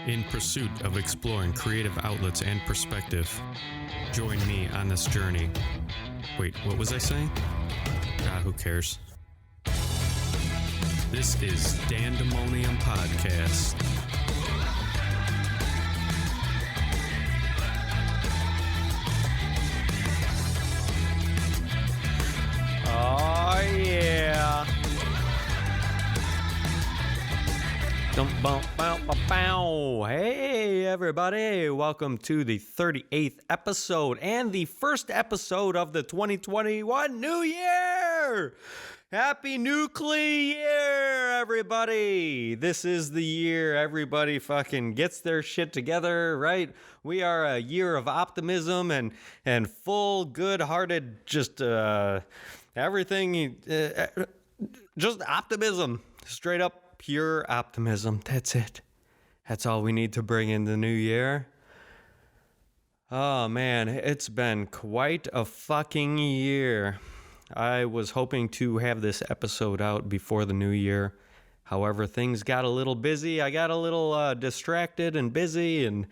In pursuit of exploring creative outlets and perspective, join me on this journey. Wait, what was I saying? Who cares? This is Dandemonium Podcast. Oh, yeah. Hey, everybody. Welcome to the 38th episode and the first episode of the 2021 New Year. Happy NUclYear, everybody. This is the year everybody fucking gets their shit together, right? We are a year of optimism and full, good-hearted, just everything, just optimism. Straight up pure optimism. That's it. That's all we need to bring in the new year. Oh, man, it's been quite a fucking year. I was hoping to have this episode out before the new year. However, things got a little busy. I got a little distracted and busy, and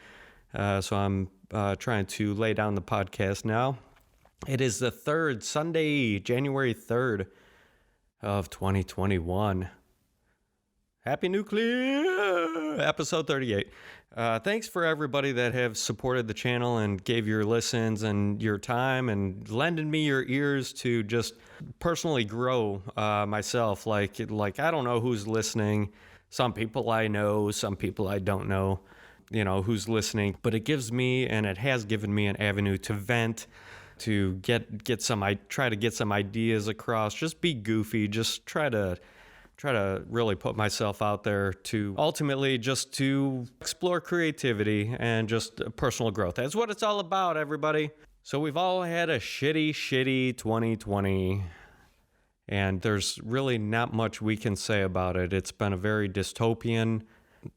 so I'm trying to lay down the podcast now. It is the third Sunday, January 3rd of 2021. Happy NUclYear, episode 38. Thanks for everybody that have supported the channel and gave your listens and your time and lending me your ears to just personally grow myself. Like I don't know who's listening. Some people I know, some people I don't know, who's listening. But it gives me, and it has given me, an avenue to vent, to try to get some ideas across. Just be goofy. Just try to really put myself out there to ultimately just to explore creativity and just personal growth. That's what it's all about, everybody. So we've all had a shitty 2020, and there's really not much we can say about it. It's been a very dystopian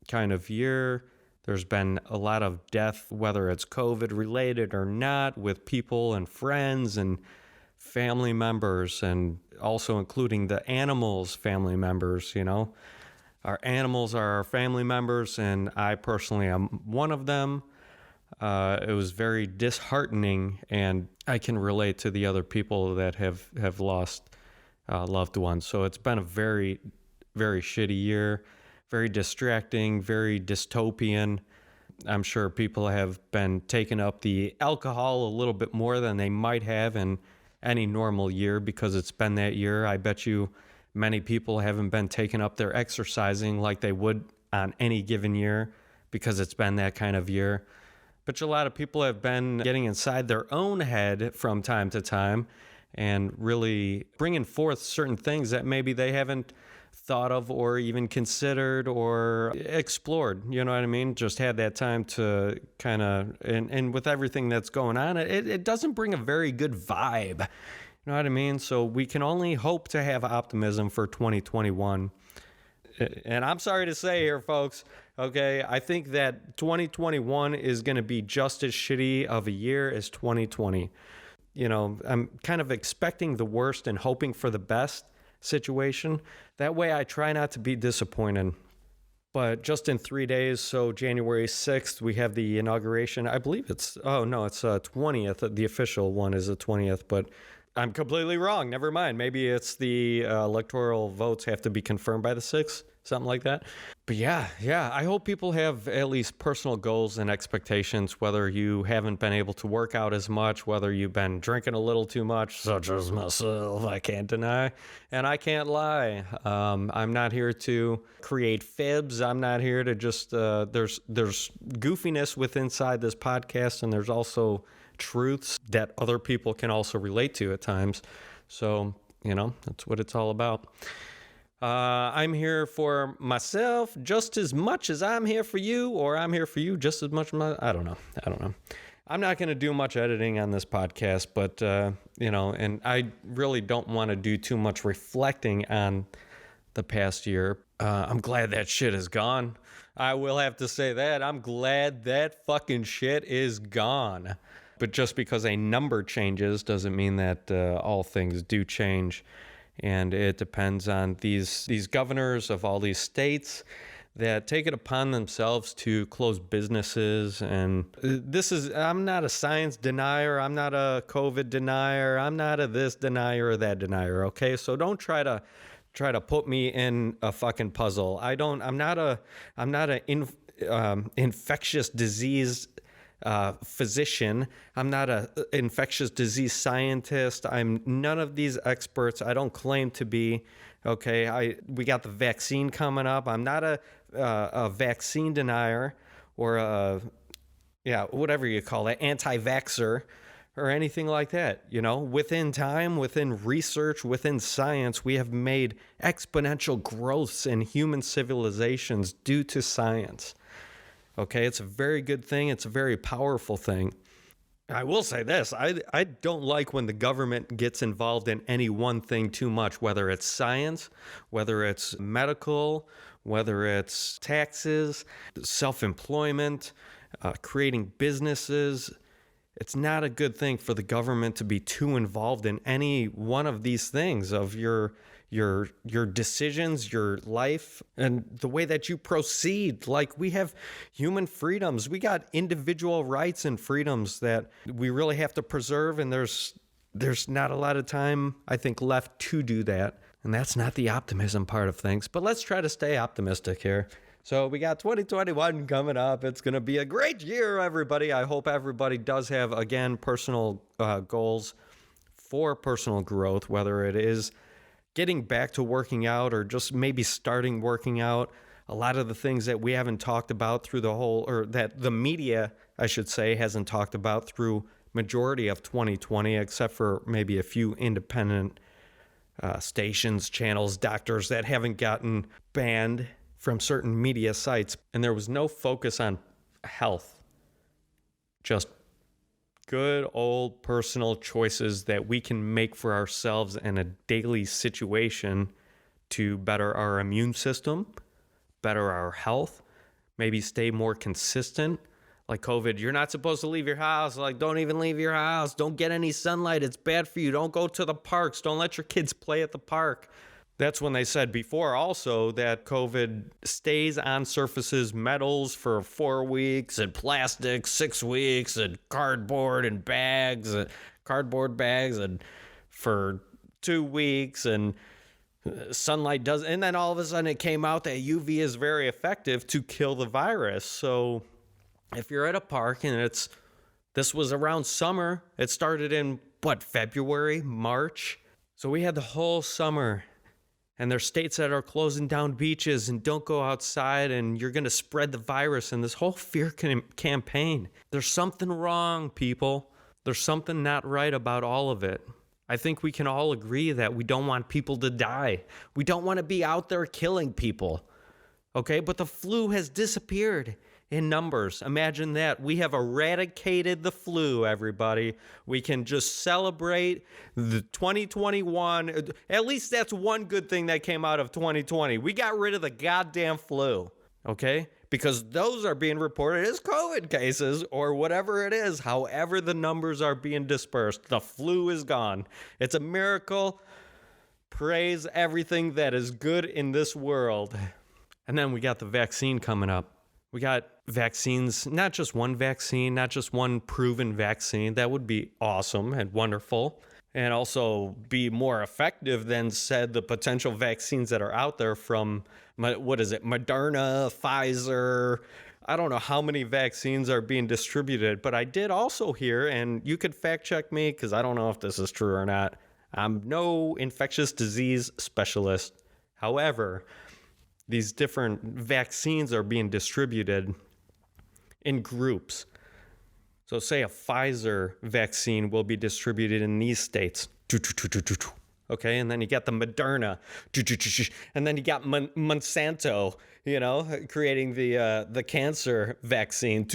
kind of year. There's been a lot of death, whether it's COVID related or not, with people and friends and family members, and also including the animals' family members. Our animals are our family members, and I personally am one of them. It was very disheartening, and I can relate to the other people that have lost loved ones. So it's been a very, very shitty year, very distracting, very dystopian. I'm sure people have been taking up the alcohol a little bit more than they might have in any normal year, because it's been that year. I bet you many people haven't been taking up their exercising like they would on any given year, because it's been that kind of year. But a lot of people have been getting inside their own head from time to time and really bringing forth certain things that maybe they haven't thought of or even considered or explored. You know what I mean? Just had that time to kind of, and with everything that's going on, it doesn't bring a very good vibe. You know what I mean? So we can only hope to have optimism for 2021. And I'm sorry to say here, folks, okay, I think that 2021 is going to be just as shitty of a year as 2020. I'm kind of expecting the worst and hoping for the best situation. That way I try not to be disappointed. But just in 3 days, so January 6th, we have the inauguration. I believe it's 20th. The official one is the 20th, but I'm completely wrong. Never mind. Maybe it's the electoral votes have to be confirmed by the 6th, something like that. But yeah, I hope people have at least personal goals and expectations, whether you haven't been able to work out as much, whether you've been drinking a little too much, such as myself, I can't deny, and I can't lie. I'm not here to create fibs. I'm not here to just, there's goofiness inside this podcast, and there's also truths that other people can also relate to at times. So, that's what it's all about. I'm here for myself just as much as I'm here for you, or I'm here for you just as much. I don't know. I'm not going to do much editing on this podcast, but, and I really don't want to do too much reflecting on the past year. I'm glad that shit is gone. I will have to say that. I'm glad that fucking shit is gone. But just because a number changes doesn't mean that all things do change. And it depends on these governors of all these states that take it upon themselves to close businesses. And I'm not a science denier. I'm not a COVID denier. I'm not a this denier or that denier. Okay. So don't try to put me in a fucking puzzle. I'm not an infectious disease physician. I'm not an infectious disease scientist. I'm none of these experts. I don't claim to be. Okay, we got the vaccine coming up. I'm not a vaccine denier or whatever you call it, anti-vaxxer or anything like that. Within time, within research, within science, we have made exponential growths in human civilizations due to science. Okay, it's a very good thing. It's a very powerful thing. I will say this, I don't like when the government gets involved in any one thing too much, whether it's science, whether it's medical, whether it's taxes, self-employment, creating businesses. It's not a good thing for the government to be too involved in any one of these things of your decisions, your life, and the way that you proceed. Like, we have human freedoms. We got individual rights and freedoms that we really have to preserve, and there's not a lot of time, I think, left to do that. And that's not the optimism part of things. But let's try to stay optimistic here. So we got 2021 coming up. It's going to be a great year, everybody. I hope everybody does have, again, personal goals for personal growth, whether it is getting back to working out or just maybe starting working out. A lot of the things that we haven't talked about through that the media, I should say, hasn't talked about through majority of 2020, except for maybe a few independent stations, channels, doctors that haven't gotten banned from certain media sites. And there was no focus on health, just good old personal choices that we can make for ourselves in a daily situation to better our immune system, better our health, maybe stay more consistent. Like COVID, you're not supposed to leave your house. Like, don't even leave your house. Don't get any sunlight. It's bad for you. Don't go to the parks. Don't let your kids play at the park. That's when they said before also that COVID stays on surfaces, metals for 4 weeks, and plastic 6 weeks, and cardboard bags and for 2 weeks, and sunlight does. And then all of a sudden it came out that UV is very effective to kill the virus. So if you're at a park and this was around summer, it started in February, March. So we had the whole summer. And there's states that are closing down beaches and don't go outside, and you're going to spread the virus, and this whole fear campaign. There's something wrong, people. There's something not right about all of it. I think we can all agree that we don't want people to die. We don't want to be out there killing people. Okay, but the flu has disappeared in numbers. Imagine that. We have eradicated the flu, everybody. We can just celebrate the 2021. At least that's one good thing that came out of 2020. We got rid of the goddamn flu, okay? Because those are being reported as COVID cases or whatever it is. However the numbers are being dispersed, the flu is gone. It's a miracle. Praise everything that is good in this world. And then we got the vaccine coming up. We got vaccines, not just one vaccine, not just one proven vaccine. That would be awesome and wonderful, and also be more effective than the potential vaccines that are out there from, Moderna, Pfizer. I don't know how many vaccines are being distributed, but I did also hear, and you could fact check me because I don't know if this is true or not. I'm no infectious disease specialist. However, these different vaccines are being distributed in groups. So say a Pfizer vaccine will be distributed in these states. Okay, and then you got the Moderna. And then you got Monsanto, creating the cancer vaccine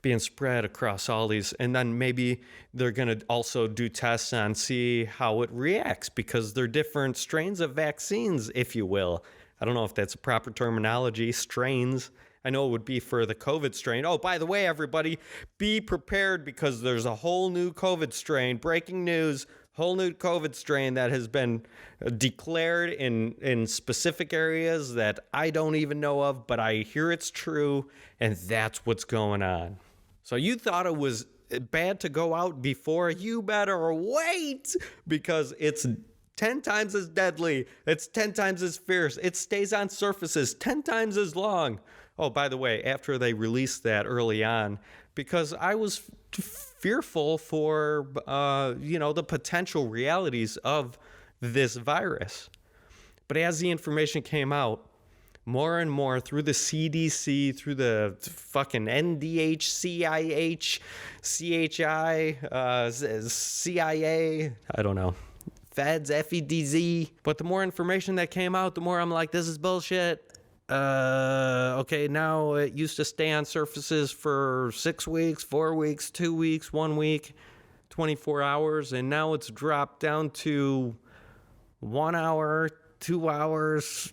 being spread across all these. And then maybe they're going to also do tests on see how it reacts because they're different strains of vaccines, if you will. I don't know if that's a proper terminology, strains. I know it would be for the COVID strain. Oh, by the way, everybody, be prepared because there's a whole new COVID strain. Breaking news, whole new COVID strain that has been declared in specific areas that I don't even know of, but I hear it's true, and that's what's going on. So you thought it was bad to go out before? You better wait, because it's 10 times as deadly. It's 10 times as fierce. It stays on surfaces 10 times as long. Oh, by the way, after they released that early on, because I was fearful for, the potential realities of this virus. But as the information came out, more and more through the CDC, through the fucking NDH, CIH, CHI, CIA, I don't know, Feds, FEDZ. But the more information that came out, the more I'm like, this is bullshit. Okay, now it used to stay on surfaces for 6 weeks, 4 weeks, 2 weeks, 1 week, 24 hours, and now it's dropped down to 1 hour, 2 hours,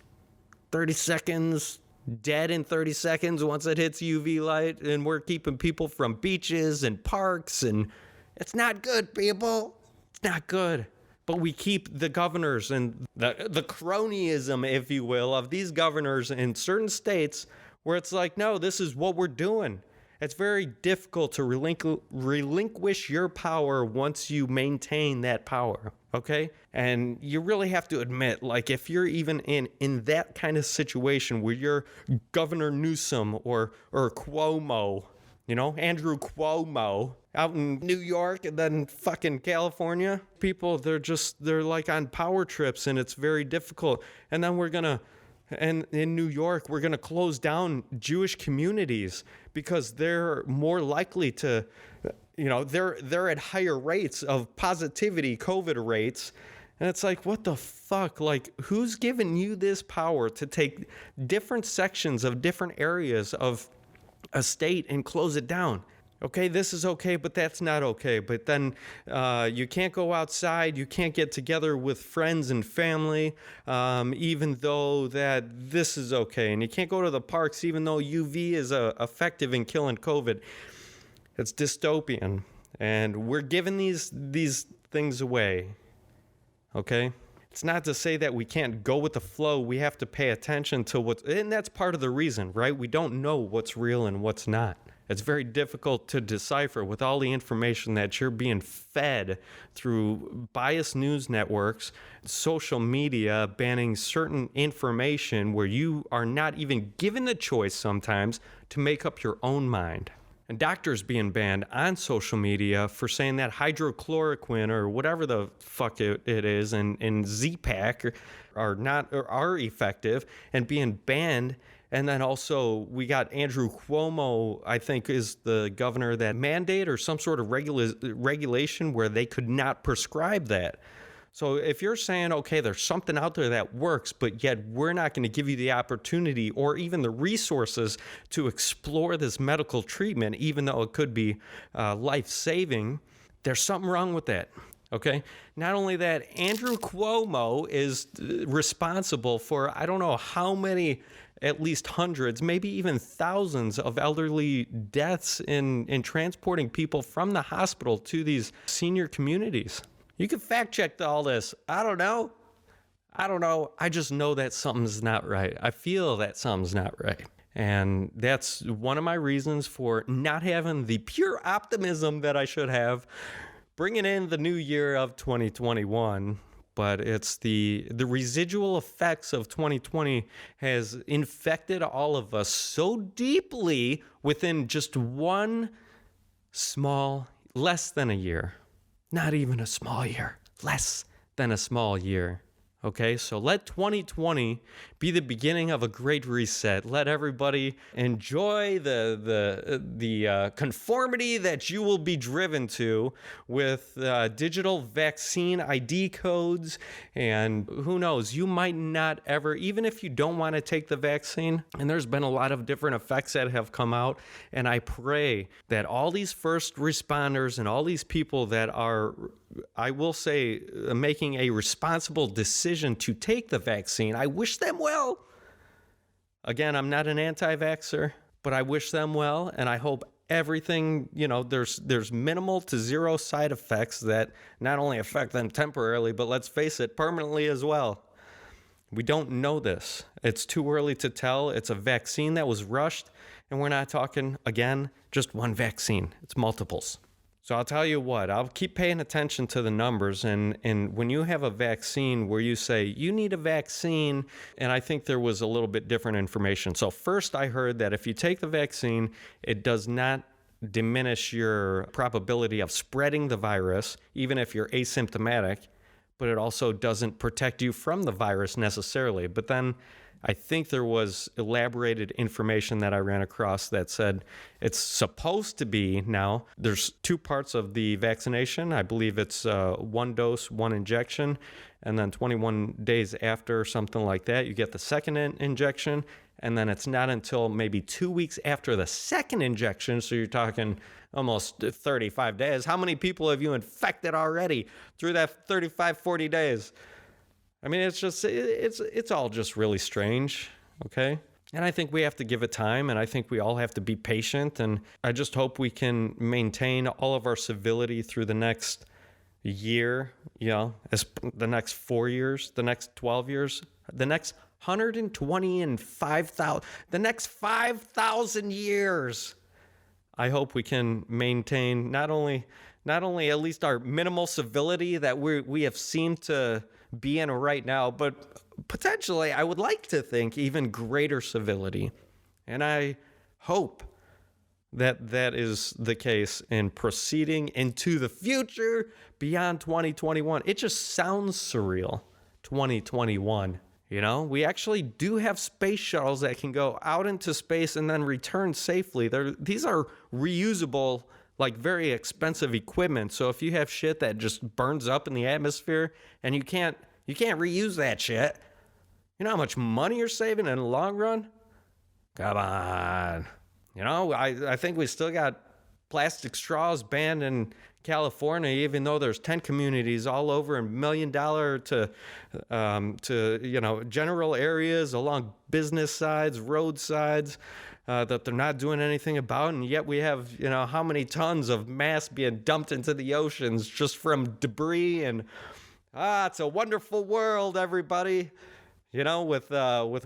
30 seconds, dead in 30 seconds once it hits UV light, and we're keeping people from beaches and parks, and it's not good, people. It's not good. But we keep the governors and the cronyism, if you will, of these governors in certain states where it's like, no, this is what we're doing. It's very difficult to relinquish your power once you maintain that power, okay? And you really have to admit, like, if you're even in that kind of situation where you're Governor Newsom or Cuomo, Andrew Cuomo, out in New York and then fucking California, people, they're like on power trips, and it's very difficult. And then and in New York, we're going to close down Jewish communities because they're more likely to, they're at higher rates of positivity, COVID rates. And it's like, what the fuck? Like, who's giving you this power to take different sections of different areas of a state and close it down? Okay, this is okay, but that's not okay. But then you can't go outside. You can't get together with friends and family, even though that this is okay. And you can't go to the parks, even though UV is effective in killing COVID. It's dystopian. And we're giving these things away. Okay? It's not to say that we can't go with the flow. We have to pay attention to and that's part of the reason, right? We don't know what's real and what's not. It's very difficult to decipher with all the information that you're being fed through biased news networks, social media, banning certain information where you are not even given the choice sometimes to make up your own mind. And doctors being banned on social media for saying that hydrochloroquine or whatever the fuck it is and Z-Pak are effective and being banned. And then also we got Andrew Cuomo, I think, is the governor that mandate or some sort of regulation where they could not prescribe that. So if you're saying, okay, there's something out there that works, but yet we're not going to give you the opportunity or even the resources to explore this medical treatment, even though it could be life-saving, there's something wrong with that. Okay? Not only that, Andrew Cuomo is responsible for, I don't know how many, at least hundreds, maybe even thousands of elderly deaths in transporting people from the hospital to these senior communities. You can fact check all this. I don't know. I just know that something's not right. I feel that something's not right. And that's one of my reasons for not having the pure optimism that I should have bringing in the new year of 2021. But it's the residual effects of 2020 has infected all of us so deeply within just one less than a year. Not even a small year. Less than a small year. Okay, so let 2020 be the beginning of a great reset. Let everybody enjoy the conformity that you will be driven to with digital vaccine ID codes. And who knows, you might not ever, even if you don't want to take the vaccine, and there's been a lot of different effects that have come out, and I pray that all these first responders and all these people that are, I will say, making a responsible decision to take the vaccine, I wish them well. Again, I'm not an anti-vaxxer, but I wish them well, and I hope everything, there's minimal to zero side effects that not only affect them temporarily, but let's face it, permanently as well. We don't know this. It's too early to tell. It's a vaccine that was rushed, and we're not talking, again, just one vaccine. It's multiples. So I'll tell you what, I'll keep paying attention to the numbers, and when you have a vaccine where you say, you need a vaccine, and I think there was a little bit different information. So first I heard that if you take the vaccine, it does not diminish your probability of spreading the virus, even if you're asymptomatic, but it also doesn't protect you from the virus necessarily. But then I think there was elaborated information that I ran across that said it's supposed to be now. There's two parts of the vaccination. I believe it's one dose, one injection, and then 21 days after, something like that, you get the second injection. And then it's not until maybe 2 weeks after the second injection, so you're talking almost 35 days. How many people have you infected already through that 35, 40 days? I mean, it's all just really strange, okay? And I think we have to give it time, and I think we all have to be patient, and I just hope we can maintain all of our civility through the next year, as the next 4 years, the next 12 years, the next 120 and 5,000, the next 5,000 years. I hope we can maintain not only at least our minimal civility that we have seemed to be in right now, but potentially, I would like to think, even greater civility. And I hope that that is the case in proceeding into the future beyond 2021. It just sounds surreal, 2021. We actually do have space shuttles that can go out into space and then return safely. These are reusable, like very expensive equipment. So if you have shit that just burns up in the atmosphere and you can't reuse that shit, you know how much money you're saving in the long run? Come on. I think we still got plastic straws banned in California, even though there's 10 communities all over and $1 million to general areas along business sides, road sides, that they're not doing anything about. And yet we have, how many tons of mass being dumped into the oceans just from debris. And it's a wonderful world, everybody. With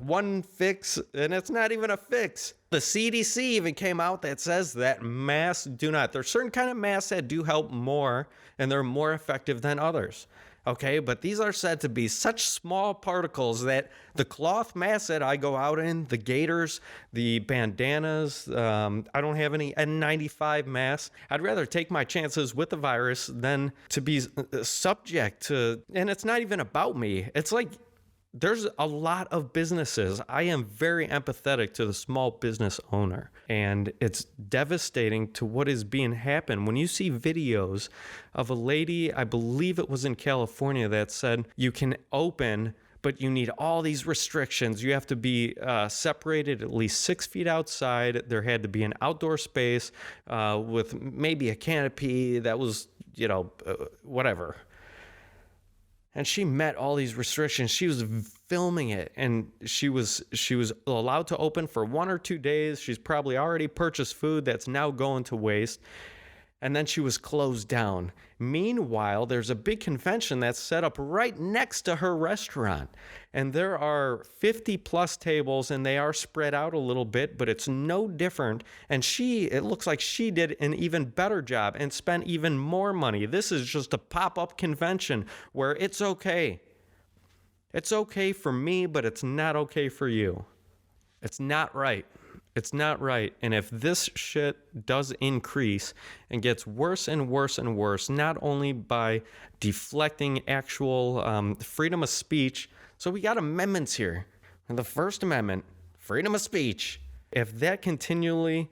one fix, and it's not even a fix. The CDC even came out that says that masks do not. There's certain kind of masks that do help more, and they're more effective than others. Okay, but these are said to be such small particles that the cloth masks that I go out in, the gaiters, the bandanas, I don't have any N95 masks. I'd rather take my chances with the virus than to be subject to, and it's not even about me. It's like, there's a lot of businesses. I am very empathetic to the small business owner, and it's devastating to what is being happened. When you see videos of a lady, I believe it was in California, that said you can open, but you need all these restrictions. You have to be separated at least 6 feet outside. There had to be an outdoor space with maybe a canopy that was, whatever. And she met all these restrictions. She was filming it, and she was allowed to open for 1 or 2 days. She's probably already purchased food that's now going to waste. And then she was closed down. Meanwhile, there's a big convention that's set up right next to her restaurant. And there are 50 plus tables, and they are spread out a little bit, but it's no different. And it looks like she did an even better job and spent even more money. This is just a pop-up convention where it's okay. It's okay for me, but it's not okay for you. It's not right. It's not right. And if this shit does increase and gets worse and worse and worse, not only by deflecting actual freedom of speech. So we got amendments here. And the First Amendment, freedom of speech. If that continually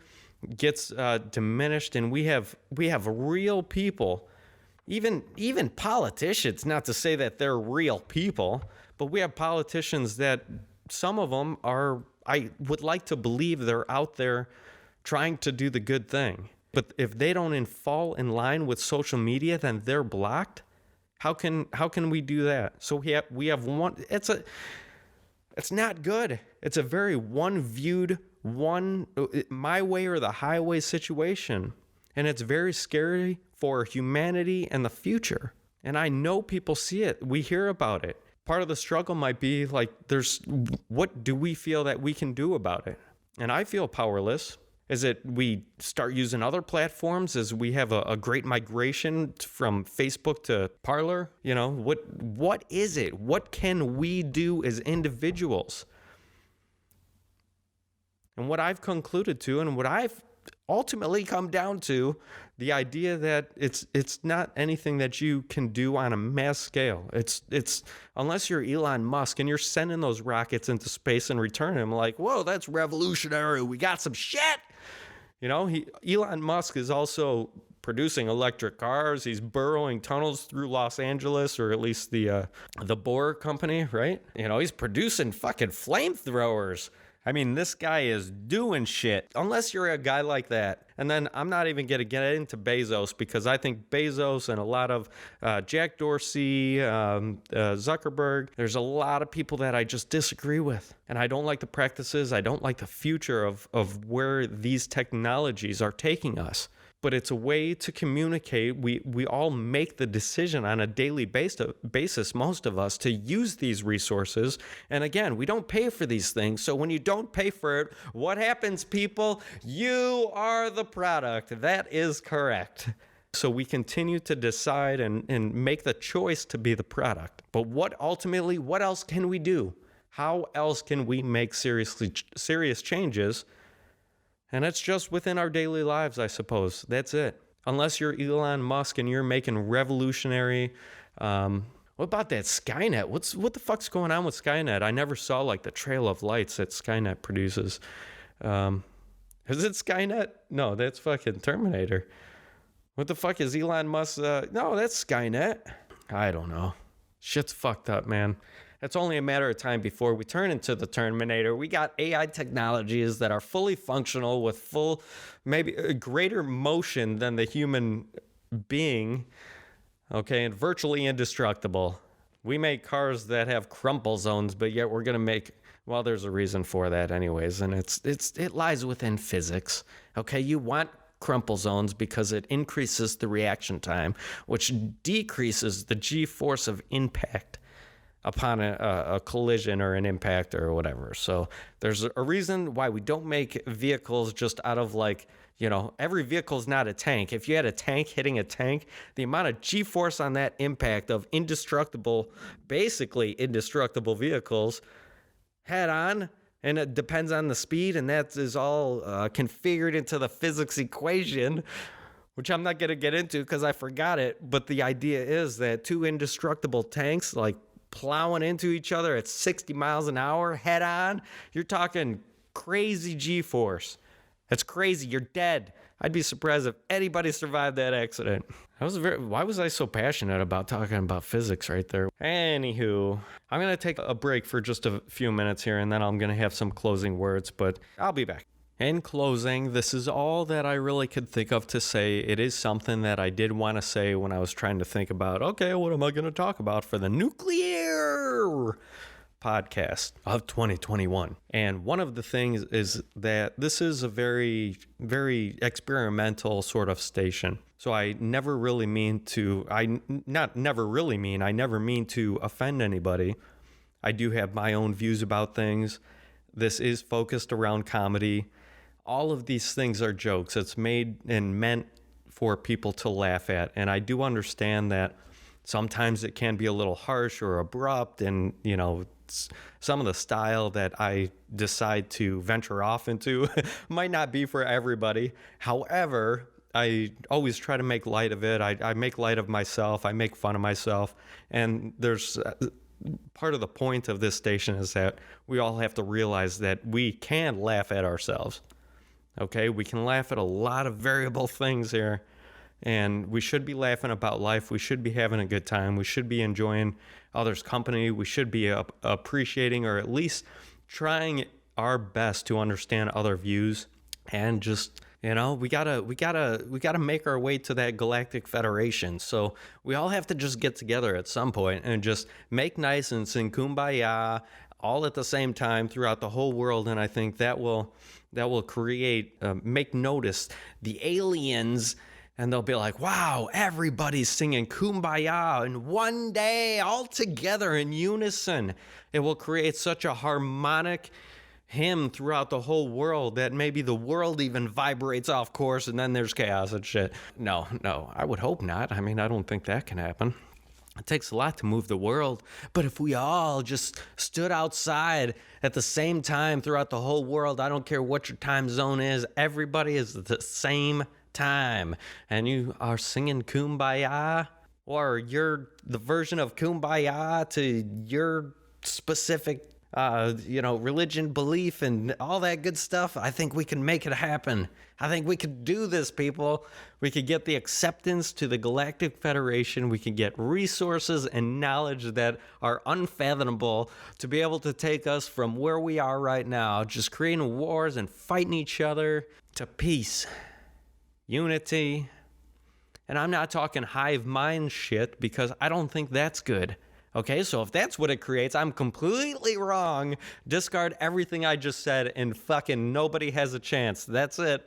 gets diminished, and we have real people, even politicians, not to say that they're real people, but we have politicians that some of them are, I would like to believe they're out there trying to do the good thing. But if they don't fall in line with social media, then they're blocked. How can we do that? So we have one. It's not good. It's a very one-viewed one my way or the highway situation. And it's very scary for humanity and the future. And I know people see it. We hear about it. Part of the struggle might be like, what do we feel that we can do about it? And I feel powerless. Is it we start using other platforms as we have a great migration from Facebook to Parler? You know, what is it? What can we do as individuals? And what I've concluded to, and what I've ultimately come down to, the idea that it's not anything that you can do on a mass scale. It's unless you're Elon Musk and you're sending those rockets into space and returning them, like, whoa, that's revolutionary. We got some shit. You know, Elon Musk is also producing electric cars. He's burrowing tunnels through Los Angeles, or at least the Bohr company, right? You know, he's producing fucking flamethrowers. I mean, this guy is doing shit, unless you're a guy like that. And then I'm not even going to get into Bezos, because I think Bezos and a lot of Jack Dorsey, Zuckerberg, there's a lot of people that I just disagree with. And I don't like the practices. I don't like the future of where these technologies are taking us. But it's a way to communicate. We all make the decision on a daily basis, most of us, to use these resources. And again, we don't pay for these things. So when you don't pay for it, what happens, people? You are the product. That is correct. So we continue to decide and make the choice to be the product. But what else can we do? How else can we make serious changes? And it's just within our daily lives, I suppose. That's it. Unless you're Elon Musk and you're making revolutionary... what about that Skynet? What the fuck's going on with Skynet? I never saw like the trail of lights that Skynet produces. Is it Skynet? No, that's fucking Terminator. What the fuck is Elon Musk? No, that's Skynet. I don't know. Shit's fucked up, man. It's only a matter of time before we turn into the Terminator. We got AI technologies that are fully functional with maybe a greater motion than the human being, okay, and virtually indestructible. We make cars that have crumple zones, but yet we're going to make, well, there's a reason for that anyways, and it lies within physics, okay? You want crumple zones because it increases the reaction time, which decreases the G-force of impact upon a collision or an impact or whatever. So there's a reason why we don't make vehicles just out of like, you know, every vehicle is not a tank. If you had a tank hitting a tank, the amount of G-force on that impact of basically indestructible vehicles head on, and it depends on the speed, and that is all configured into the physics equation, which I'm not going to get into because I forgot it. But the idea is that two indestructible tanks, like, plowing into each other at 60 miles an hour head on, you're talking crazy G-force. That's crazy. You're dead. I'd be surprised if anybody survived that accident. Why was I so passionate about talking about physics right there? Anywho, I'm going to take a break for just a few minutes here, and then I'm going to have some closing words, but I'll be back. In closing, this is all that I really could think of to say. It is something that I did want to say when I was trying to think about, okay, what am I going to talk about for the NUclYear podcast of 2021? And one of the things is that this is a very, very experimental sort of station. So I never mean to offend anybody. I do have my own views about things. This is focused around comedy. All of these things are jokes. It's made and meant for people to laugh at. And I do understand that sometimes it can be a little harsh or abrupt, and, you know, some of the style that I decide to venture off into might not be for everybody. However, I always try to make light of it. I make light of myself. I make fun of myself. And there's part of the point of this station is that we all have to realize that we can laugh at ourselves. Okay, we can laugh at a lot of variable things here, and we should be laughing about life. We should be having a good time. We should be enjoying others' company. We should be appreciating, or at least trying our best to understand other views, and just, you know, we gotta make our way to that galactic federation. So we all have to just get together at some point and just make nice and sing Kumbaya. all at the same time throughout the whole world, and I think that will create, make notice the aliens, and they'll be like, wow, everybody's singing Kumbaya in one day, all together in unison. It will create such a harmonic hymn throughout the whole world that maybe the world even vibrates off course, and then there's chaos and shit. No, I would hope not. I mean, I don't think that can happen. It takes a lot to move the world, but if we all just stood outside at the same time throughout the whole world, I don't care what your time zone is, everybody is at the same time, and you are singing Kumbaya, or you're the version of Kumbaya to your specific religion, belief, and all that good stuff, I think we can make it happen. I think we could do this, people. We could get the acceptance to the Galactic Federation. We can get resources and knowledge that are unfathomable to be able to take us from where we are right now, just creating wars and fighting each other, to peace, unity. And I'm not talking hive mind shit, because I don't think that's good. Okay, so if that's what it creates, I'm completely wrong. Discard everything I just said, and fucking nobody has a chance. That's it.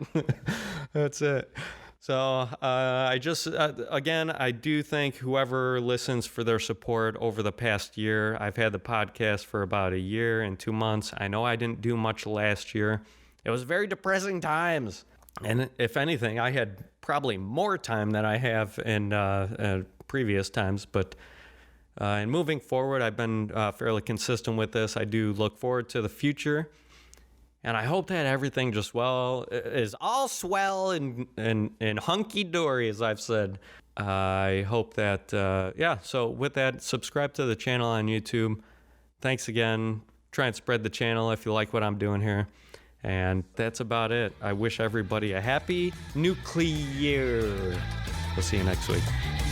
That's it. So again, I do thank whoever listens for their support over the past year. I've had the podcast for about a year and 2 months. I know I didn't do much last year. It was very depressing times. And if anything, I had probably more time than I have in previous times, but... and moving forward, I've been fairly consistent with this. I do look forward to the future, and I hope that everything just is all swell and hunky-dory, as I've said. I hope that, so with that, subscribe to the channel on YouTube. Thanks again. Try and spread the channel if you like what I'm doing here. And that's about it. I wish everybody a happy NUclYear. We'll see you next week.